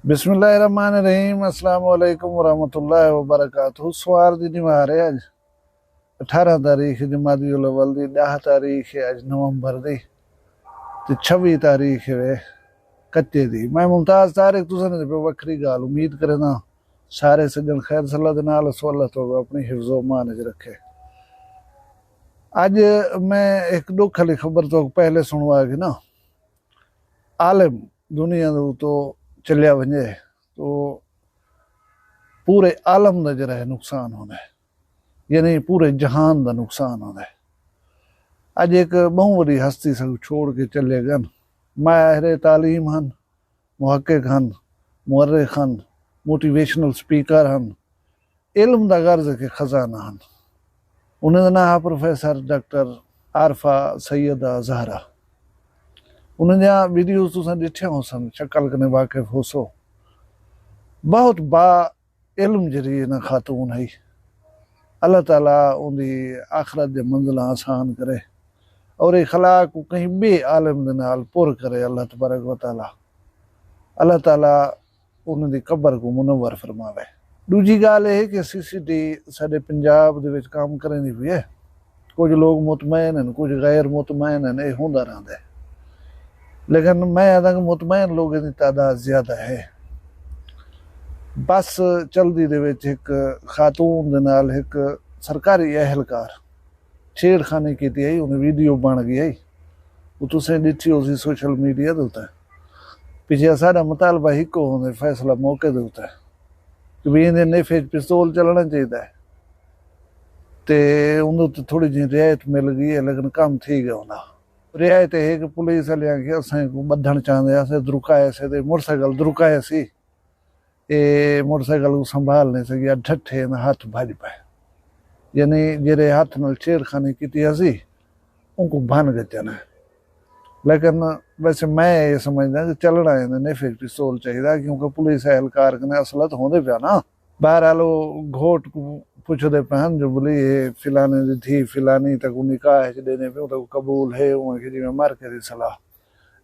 बिस्मिल्लाहिर्रहमानिर्रहीम अस्सलाम वालेकुम वरहमतुल्लाहि वबरकातुहू। सवार दी निवार है अज 18 तारीख जमादियुल अव्वल दी, 10 तारीख है अज नवंबर दी ते 26 तारीख है कच्चे दी। मैं मुमताज तारिक तुसां ने पे वक्री गाल उम्मीद करना सारे सज्जन खैर सल्ला दे नाल अल्लाह तो अपनी हिफ्ज़ो मान च रखे। अज मैं एक दुख वाली खबर तो पहले सुनवा के ना आलम दुनिया तो चलिया वजे तो पूरे आलम का जरा है नुकसान होना है, यानी पूरे जहान का नुकसान होना है। अज एक बहुत बड़ी हस्ती सब छोड़ के चले गए। माहिर तालीम हन, मुहक्किक हन, मुअर्रिख हन, मोटिवेशनल स्पीकर हन, इल्म का गर्ज के खजाना हन। उन्होंने नाम है प्रोफेसर डॉक्टर आरफा सैयदा ज़हरा। उन्होंने वीडियोस तुसा दिखे हो सन, शक्ल कने वाकिफ हो सो। बहुत बा इल्म जरिए न खातून है। अल्लाह ताला उनकी आखरत के मंजिल आसान करे और अखलाक को कहीं बे आलम दे नाल पुर करे। अल्लाह तबारक व तआला अल्लाह ताला उन्होंने कबर को मुनव्वर फरमावे। दूजी गाल है कि CCT साडे पंजाब दे विच काम करनी भी है। कुछ लोग मुतमैन हैं, कुछ गैर मुतमैन हैं, ये होंदा रहंदा है। लेकिन मैं आदा कि मुतमैन लोगों की तादाद ज्यादा है। बस चलदी दे विच एक खातून दे नाल एक सरकारी एहलकार छेड़खानी की आई, उन्हें वीडियो बन गई आई, वो तुसें दिखी उसी सोशल मीडिया दे उत्ते। पिछे साडा मुतालबा हिक्को होंदे फैसला मौके दे उत्ते कि भी इहदे नेफे च पिस्तौल चलना चाहिए ते उंदे उत्ते थोड़ी जी रियायत मिल गई है, लेकिन कम थी गया उन्दा। रियायत है कि पुलिस वाले आखे असें को बधण चाहते, असें दुरुकाए से ते मोटरसाइकिल दुरुकाए सी, ये मोटरसाइकिल को संभाल नहीं सकिया, ठट्ठे न हाथ भज पाए। यानी जेरे हाथ नाल छेड़खानी की असी उनको भन गचन है। लेकिन वैसे मैं ये समझदा कि चलना है नेफे पिस्तौल चाहिए, क्योंकि पुलिस एहलकार कने असलत होंदे पिया ना। बहरहाल घोट को पुछदे पहन जो बोली ये फिलाने दी थी, फिलानी तक निकाह च देने पे तो कबूल है। उमें कि जिमें मार के दी सलाह,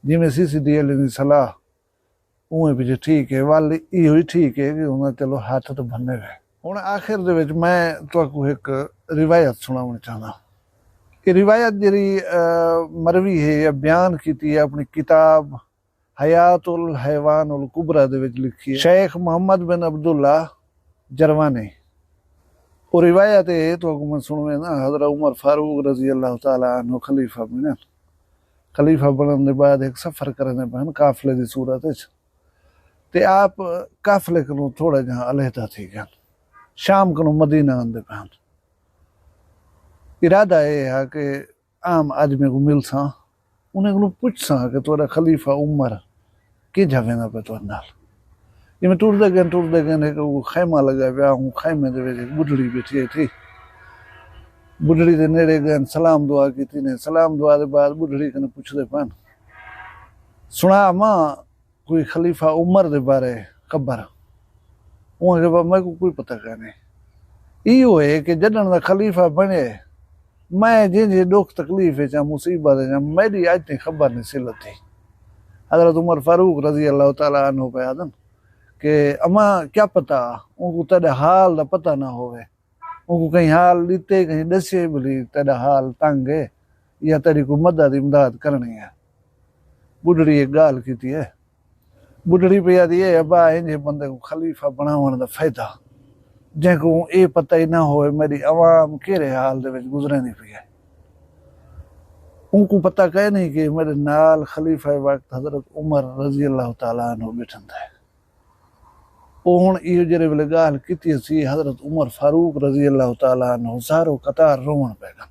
जिमें CCT दी सलाह उमें भी ठीक है। वाल इहो ही ठीक है कि उन्हें चलो हाथ तो भन्ने गए। हुण आखिर दे विच मैं तुहानू एक रिवायत सुनाउण चाहना। कि रिवायत जी मरवी है या बयान की है अपनी किताब हयातुल हैवानुल कुबरा दे विच लिखी है शेख मोहम्मद बिन अब्दुल्ला जरवानी। वो रिवायत है तो मैं सुनवे ना हज़रत उमर फारूक रजी अल्लाह ताला अन्हु खलीफा बने। खलीफा बनने के बाद एक सफ़र करने पहन काफले की सूरत ते आप काफले को थोड़ा जहाँ अलहदा थी गया। शाम को मदीना आंदे पहन। इरादा ये है कि आम आदमी को मिल सा, उन्हें को पूछ सा कि तुहाडा खलीफा उमर कि जावेंदा पे तुहाडे नाल। जिमें टुरदे गए एक खैमा लगा पिया, हूँ खैमे दे विच एक बुढ़ड़ी बैठी थी। बुढ़ड़ी के नेड़े गए, सलाम दुआ की ने। सलाम दुआ के बाद बुढ़ड़ी कने पुछदे पन सुना मां कोई खलीफा उमर दे बारे खबर। उन्हें कहा मैं को कोई पता कहने। इहो है कि जडन दा खलीफा बने मैं जिंजे दुख तकलीफ चा मुसीबत चा मेरी अज तक खबर नहीं सी लथी। हज़रत उमर फारूक रजी अल्लाह ताला अन्हु पे आदन कि अमा क्या पता उनको तेरे हाल का पता ना होवे, उनको कहीं हाल लीते कहीं दसे बोली तेरा हाल तंग है या तेरी को मदद इमदाद करनी है। बुढ़ड़ी एक गाल की है। बुढ़ड़ी पे याद ये अबा इंजे बंदे को खलीफा बनावन दा फायदा जैको ये पता ही ना होवे मेरी अवाम केरे हाल दे विच गुजरनी पई है। उनको पता कह नहीं कि मेरे नाल खलीफा वक्त हज़रत उमर रजी अल्लाह ताला अन्हु बैठन थे। हुण इहो जेरे वेले गाल कीती सी हज़रत उमर फारूक रजी अल्लाह ताला अन्हु सारो कतार रोवण पै गए।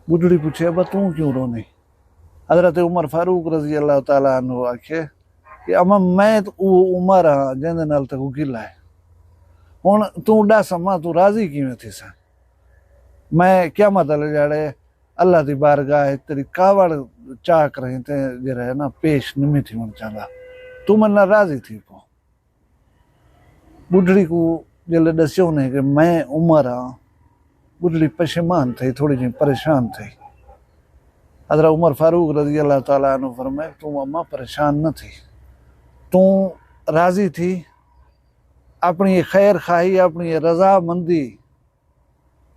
बुढ़ड़ी पूछे अबा तू क्यों रोनी। हज़रत उमर फारूक रजी अल्लाह ताला अन्हु आखे कि अमा मैं तो वो उमर हाँ जिंदे नाल तक गिला है। हुण तू दस अम्मा तू राजी किवें थी सा। मैं क्या मतलब जाड़े अल्लाह की बारगाह तेरी कावड़ चाक रही थे जरा है ना पेश निमी थी मन चाहता तू मन राजी थी पो। बुढ़ड़ी को जल्द दस्यो ने कि मैं उमर हाँ, बुढ़ड़ी पशेमान थी, थोड़ी जी परेशान थी। हज़रत उमर फारूक रजी अल्लाह ताला अन्हु फरमाए तू अम्मा परेशान न थी, तू राज़ी थी, अपनी खैर खाही, अपनी रज़ामंदी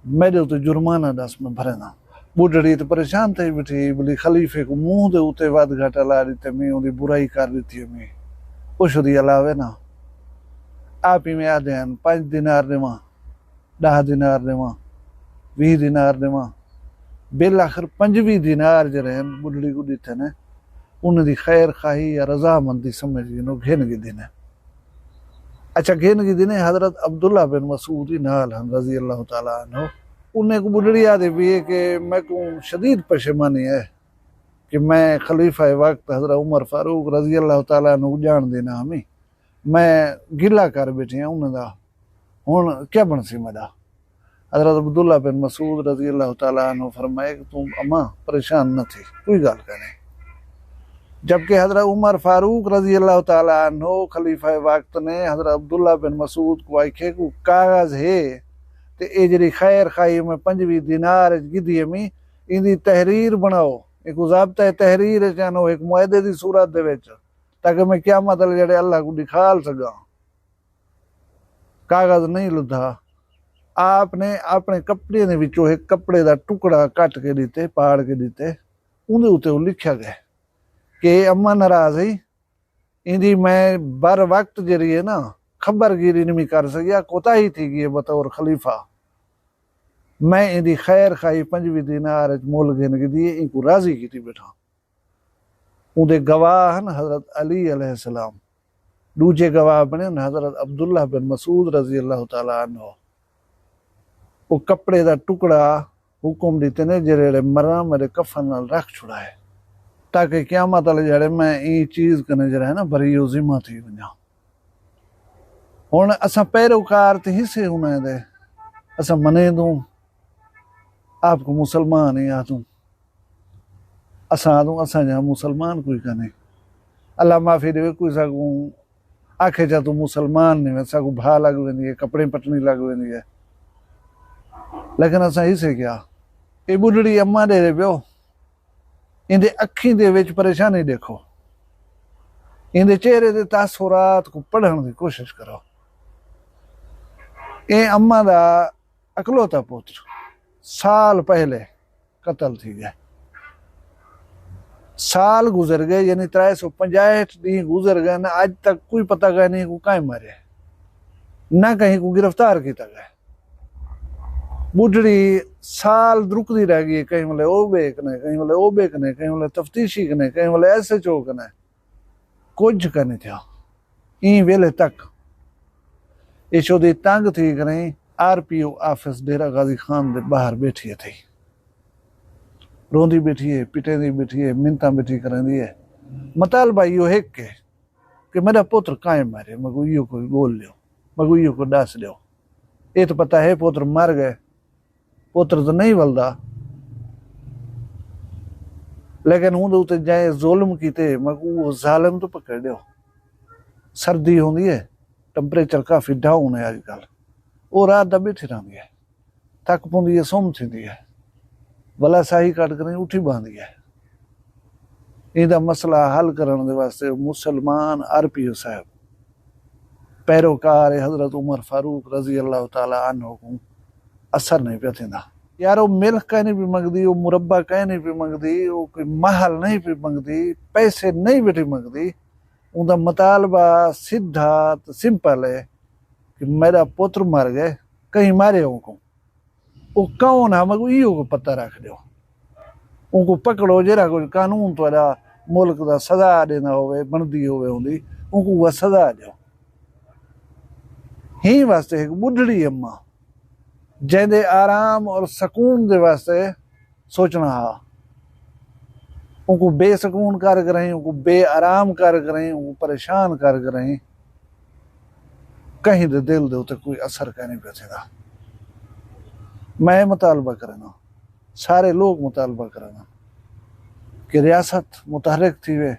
मेरे उते जुर्माना दस में भरना। बुढ़ड़ी तो परेशान थी बैठी, बोली खलीफे को मुंह दे उते वध घाटा ला दी, मैं उनकी बुराई कर दी, मैं कुछ दी अलावे ना आप ही में आदे हैं 5 दिनार देवा, 10 दिनार देवा, 20 दिनार देवा, बिल आखिर 25 दिनार जरे बुढ़ड़ी को दिते ने, उन्हें खैर खाही या रज़ामंदी समझ नो घेन की दिन है। अच्छा घेन की दिन हजरत अब्दुल्ला बिन मसूद नाल रजी अल्लाह ताला अन्हु, उन्हें को बुढ़ड़ी याद भी है कि मैं को शदीद पशेमानी है कि मैं खलीफा वक्त हजरत उमर फारूक रजी अल्लाह ताला अन्हु जान देना हमें, मैं गिला कर बैठी हैं उन्हें हुण क्या बन सी मेरा। हजरत अब्दुल्ला बिन मसूद रजी अल्लाह ताला अन्हु फरमाए कि तुम अम्मा परेशान न थी, कोई गल करें। जबकि हजरत उमर फारूक रजी अल्लाह ताला अन्हु खलीफा वक्त ने हजरत अब्दुल्ला बिन मसूद को आखे को कागज है ते ए जरी खैर खाई में 25 दिनार गिदी में इंदी तहरीर बनाओ, एक ज़ाब्ता तहरीर जानो एक मुआहदे दी सूरत दे विच, ताकि मैं क्या मतलब जड़े अल्लाह को दिखाल सका। कागज नहीं लुधा, आपने अपने कपड़े ने विचों एक कपड़े का टुकड़ा कट के दिते, पाड़ के दिते, उन्हें उते लिखा गया कि अम्मा नाराज है, इंदी मैं बर वक्त जरी है ना खबरगिरी नहीं कर सकिया, कोताही थी गई बतौर खलीफा, मैं इंदी खैर खाई 25 दिनार मोल गिन के दिए, इनको राजी की बैठा। उनके गवाह हैं हजरत अली अलैहिस्सलाम, दूजे गवाह बने हजरत अब्दुल्ला बिन मसूद रजी अल्लाह ताला अन्हु। वो कपड़े का टुकड़ा हुक्म दीते ने जेरे मरा मेरे कफन नाल रख छुड़ाए, ताकि क़यामत वाले जड़े मैं ई चीज कने जरा है ना बरी जिम्मा थी वञा। हुण असां पैरोकार ते हिस्से हुने दे, असां मने दूं आपको मुसलमान ही आ तू, असां दूं असां जा मुसलमान कोई कने, अल्लाह माफी देवे कोई साकू आखे जा तू मुसलमान नहीं, साकू भा लग वेंदी है, कपड़े पटनी लग वेंदी है, लेकिन असां हिस्से क्या। ये बुढ़ड़ी अम्मा दे पियो, इंदे अखी दे विच परेशानी देखो, इंदे चेहरे दे तासुरात को पढ़ने की कोशिश करो। ये अम्मा दा अकलौता पुत्र साल पहले कत्ल थी गया, साल गुजर गए, यानी 365 दिन गुजर गए ना, आज तक कोई पता गया नहीं को कहीं मारे, ना कहीं को गिरफ्तार किया गया। बुढ़ड़ी साल रुकती रह गई, कहीं बोले ओ बेकने, कहीं बोले ओ बेकने, कहीं बोले तफ्तीशी कने, कहीं बोले SHO कने, कुछ कने था ई वेले तक। यशोदी तंग थी करें RPO ऑफिस डेरा गाजी खान दे बाहर बैठी थी, रोंदी बैठी है, पिटेंदी बैठी है, मिन्नतां बैठी करेंदी है, मतालबा इहो हिक के कि मेरा पुत्र काहे मारे, मगो इहो कोई बोल लियो, मगो इहो को दस दियो। ये तो पता है पुत्र मर गए, पुत्र तो नहीं वलदा, लेकिन हूं उते जाए जुल्म कीते मगो वो जालिम तो पकड़ दियो। सर्दी होंदी है, टेंपरेचर काफी डाउन है आजकल, वो रात दा बैठी रहंदी है, थक पौंदी है, सुम थींदी है, भला साही कट कर उठी बांधी है। इहदा मसला हल करने दे वास्ते मुसलमान RPO साहब पैरोकार हजरत उमर फारूक रजी अल्लाह ताला अन्हु को असर नहीं पिया थींदा। यार वो मिल्क कहीं नहीं पी मंगदी, वो मुरब्बा कहीं नहीं पी मंगदी, वो कोई महल नहीं पी मंगदी, पैसे नहीं बेटी मंगदी, उनका मुतालबा सीधा तो सिंपल है कि मेरा पुत्र मर गए, कहीं मारे उनको, वो कौन है मगर इहो को पता रख दो, उनको पकड़ो, जरा कोई कानून थोड़ा मुल्क का सजा देना होवे बनदी होवे होंदी, उनको वह सजा दो। ही वास्ते एक बुढ़ड़ी अम्मा जैदे आराम और सकून दे वास्ते सोचना हा, उनको बेसकून कर करें, उनको बेआराम कर करें, उनको परेशान कर करें, कहीं दे दिल दे उते कोई असर कहीं नहीं पैदा। मैं मुतालबा करना, सारे लोग मुतालबा करना कि रियासत मुतहरिक थी वे,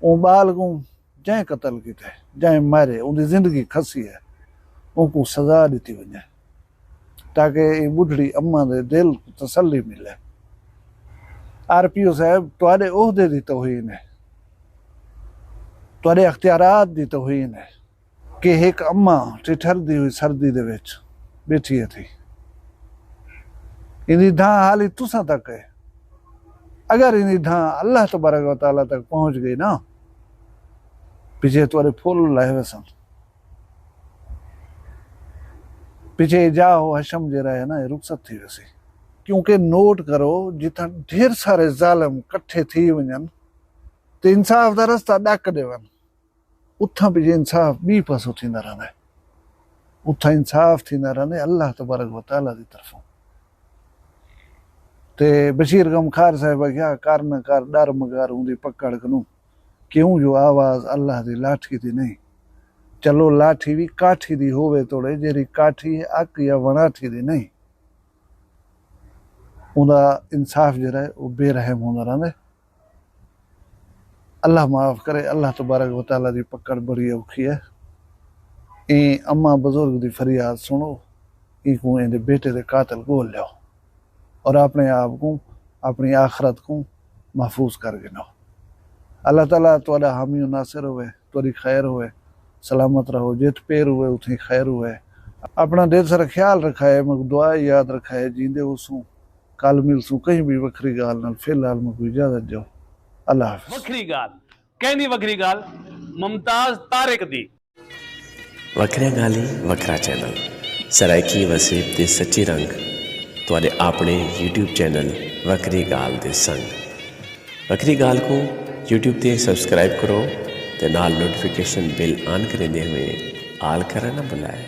उन बाल को जै कत्ल किते, जै मारे, उनकी जिंदगी खसी है, उनको सजा दी वजे, ताकि बुढ़ड़ी अम्मा दे दिल को तसल्ली मिले। RPO साहब तुहाडे ओहदे दी तौहीन है, ਤੁਹਾਡੇ ਅਖਤਿਆਰਾਤ ਦੀ ਤੋਹੀਨ ਹੈ ਕਿ ਇੱਕ ਅੰਮਾ ਠਿਠਰਦੀ ਹੋਈ ਸਰਦੀ ਦੇ ਵਿੱਚ ਬੈਠੀ ਹੈ ਥੀ इन्हीं धां हाली तुसा तक है। अगर इन्हीं धां अल्लाह तबारक व तआला तक पहुंच गई ना, पीछे तुम्हारे फूल लाए वसन, पीछे जा हो हशम जरा है ना, ये रुखसत थी वैसी। क्योंकि नोट करो जितना ढेर सारे जालिम कट्ठे थी वञन तो इंसाफ दा रस्ता ॾक ॾेवन, उथा पीछे इंसाफ ॿी पासो थींदा रहंदा, उथा इंसाफ थींदा रहंदे अल्लाह तबारक व तआला दी तरफों। ते बशीर गमखार साहिब क्या कर न कर डर मगार उंदी पकड़ कनू क्यों जो आवाज अल्लाह दी लाठी दी नहीं। चलो लाठी भी काठी दी होवे तोड़े जेरी काठी अक या वणाठी दी नहीं, उंदा इंसाफ जरा है वो बेरहम होंदा रहंदे। अल्लाह माफ करे, अल्लाह तबारक व तआला दी पकड़ बड़ी औखी है। ए अम्मा बुजुर्ग दी फरियाद सुनो, इको इंदे बेटे दे कातिल गोल लियो और अपने आप को अपनी आखरत को महफूज कर गिनो। अल्लाह ताला तुहाडा हामी नासिर होवे, तुहाडी खैर होवे, सलामत रहो, जित पेर हुए उठी खैर हुए। अपना ढेर सारा ख्याल रखा है, मैं दुआ याद रखा है, जींदे उसू कल मिलसू कहीं भी वखरी गाल नाल। फिलहाल मैं कोई इजाजत जाओ, अल्लाह हाफिज़। वखरी गाल कहंदी वखरी गाल मुमताज तारिक दी। वखरिया गाली वखरा चैनल सराइकी वसीब ते सच्ची रंग तुहाडे अपने यूट्यूब चैनल वखरी गाल दे संग। वखरी गाल को यूट्यूब ते सब्सक्राइब करो ते नाल नोटिफिकेशन बिल ऑन करेंदे हुए आल करना ना भुलाए।